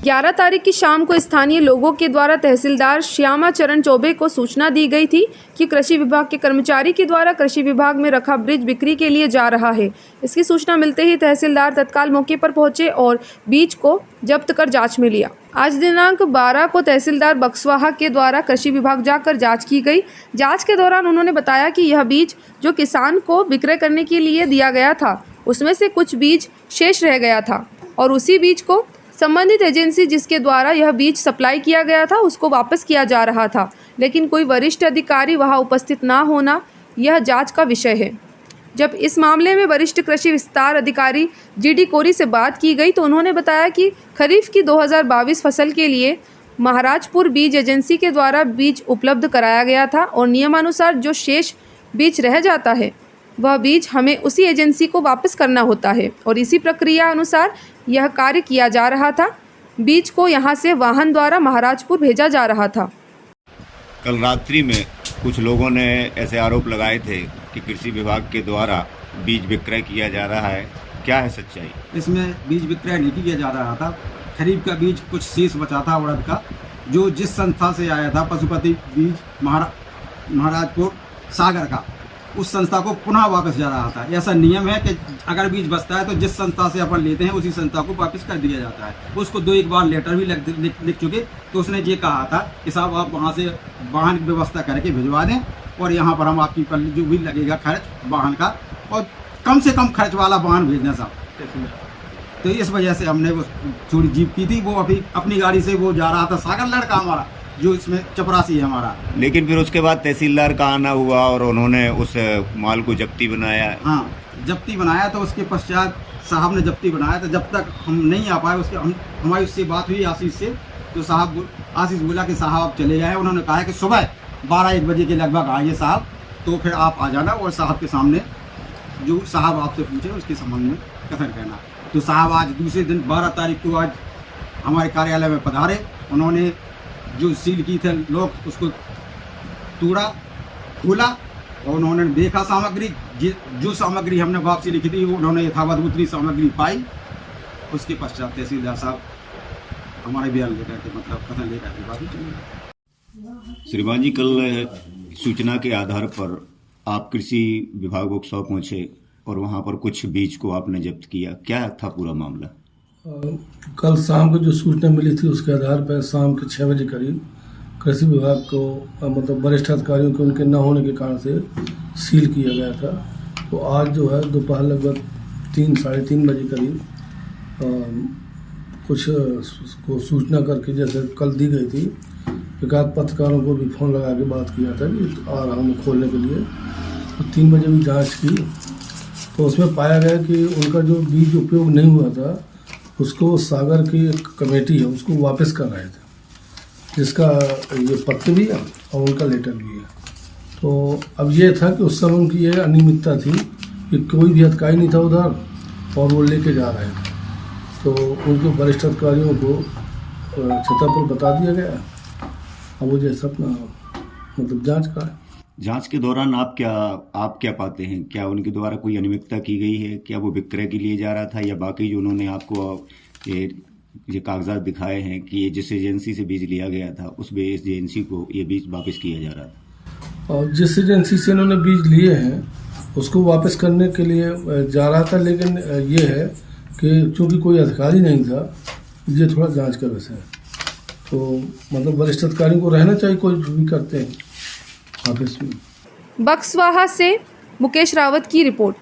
11 तारीख की शाम को स्थानीय लोगों के द्वारा तहसीलदार श्यामा चरण चौबे को सूचना दी गई थी कि कृषि विभाग के कर्मचारी के द्वारा कृषि विभाग में रखा बीज बिक्री के लिए जा रहा है। इसकी सूचना मिलते ही तहसीलदार तत्काल मौके पर पहुंचे और बीज को जब्त कर जांच में लिया। आज दिनांक 12 को तहसीलदार बक्सवाहा के द्वारा कृषि विभाग जाकर जांच की गई। जांच के दौरान उन्होंने बताया कि यह बीज जो किसान को विक्रय करने के लिए दिया गया था, उसमें से कुछ बीज शेष रह गया था और उसी बीज को संबंधित एजेंसी जिसके द्वारा यह बीज सप्लाई किया गया था उसको वापस किया जा रहा था, लेकिन कोई वरिष्ठ अधिकारी वहां उपस्थित ना होना यह जांच का विषय है। जब इस मामले में वरिष्ठ कृषि विस्तार अधिकारी जीडी कोरी से बात की गई तो उन्होंने बताया कि खरीफ की 2022 फसल के लिए महाराजपुर बीज एजेंसी के द्वारा बीज उपलब्ध कराया गया था और नियमानुसार जो शेष बीज रह जाता है वह बीज हमें उसी एजेंसी को वापस करना होता है और इसी प्रक्रिया अनुसार यह कार्य किया जा रहा था। बीज को यहां से वाहन द्वारा महाराजपुर भेजा जा रहा था। कल रात्रि में कुछ लोगों ने ऐसे आरोप लगाए थे कि कृषि विभाग के द्वारा बीज विक्रय किया जा रहा है, क्या है सच्चाई? इसमें बीज विक्रय नहीं किया जा रहा था। खरीफ का बीज कुछ शेष बचा था उड़द का, जो जिस संस्था से आया था पशुपति बीज महाराजपुर सागर का, उस संस्था को पुनः वापस जा रहा था। ऐसा नियम है कि अगर बीज बचता है तो जिस संस्था से अपन लेते हैं उसी संस्था को वापस कर दिया जाता है। उसको 2-1 बार लेटर भी लिख चुके, तो उसने ये कहा था कि साहब आप वहाँ से वाहन की व्यवस्था करके भिजवा दें और यहाँ पर हम आपकी जो भी लगेगा खर्च वाहन का, और कम से कम खर्च वाला वाहन भेजना साहब। तो इस वजह से हमने वो थोड़ी जीप की थी, वो अभी अपनी गाड़ी से वो जा रहा था सागर लड़का हमारा जो इसमें चपरासी है हमारा। लेकिन फिर उसके बाद तहसीलदार का आना हुआ और उन्होंने उस माल को जब्ती बनाया। हाँ, जब्ती बनाया, तो उसके पश्चात साहब ने जब्ती बनाया, तो जब तक हम नहीं आ पाए उसके हमारी उससे बात हुई आशीष से, तो आशीष बोला कि साहब आप चले जाए। उन्होंने कहा कि सुबह 12-1 बजे के लगभग आइए साहब, तो फिर आप आ जाना और साहब के सामने जो साहब आपसे पूछे उसके संबंध में कथन कहना। तो साहब आज दूसरे दिन 12 तारीख को आज हमारे कार्यालय में पधारे। उन्होंने जो सील की थे लोग उसको तोड़ा, खोला और उन्होंने देखा सामग्री, जो सामग्री हमने वापसी लिखी थी वो उन्होंने यथावत उतनी सामग्री पाई। उसके पश्चात तहसीलदार साहब हमारे बयान लेकर के मतलब कथन लेकर के बात चली। श्रीमान जी, कल सूचना के आधार पर आप कृषि विभाग बक्सवा पहुंचे और वहां पर कुछ बीज को आपने जब्त किया, क्या था पूरा मामला? कल शाम को जो सूचना मिली थी उसके आधार पर शाम के 6 बजे करीब कृषि विभाग को मतलब वरिष्ठ अधिकारियों के उनके न होने के कारण से सील किया गया था। तो आज जो है दोपहर लगभग 3-3:30 बजे करीब कुछ को सूचना करके जैसे कल दी गई थी, एकाध पत्रकारों को भी फ़ोन लगा के बात किया था कि आ रहा हूँ खोलने के लिए। तो 3 बजे भी जाँच की तो उसमें पाया गया कि उनका जो बीज उपयोग नहीं हुआ था उसको सागर की एक कमेटी है उसको वापस कर रहे थे, जिसका ये पत्र भी है और उनका लेटर भी है। तो अब ये था कि उस समय उनकी ये अनियमितता थी कि कोई भी अधिकारी नहीं था उधर और वो लेके जा रहे थे। तो उनके वरिष्ठ अधिकारियों को छता पर बता दिया गया। अब वो जैसा अपना मतलब जांच का है। जांच के दौरान आप क्या पाते हैं? क्या उनके द्वारा कोई अनियमितता की गई है? क्या वो विक्रय के लिए जा रहा था या बाकी जो उन्होंने आपको ये कागजात दिखाए हैं कि ये जिस एजेंसी से बीज लिया गया था उस एजेंसी को ये बीज वापस किया जा रहा था? और जिस एजेंसी से इन्होंने बीज लिए हैं उसको वापस करने के लिए जा रहा था, लेकिन ये है कि चूँकि कोई अधिकारी नहीं था, ये थोड़ा जाँच का विषय है। तो मतलब वरिष्ठ अधिकारियों को रहना चाहिए, कोई भी करते हैं। बक्सवाहा से मुकेश रावत की रिपोर्ट।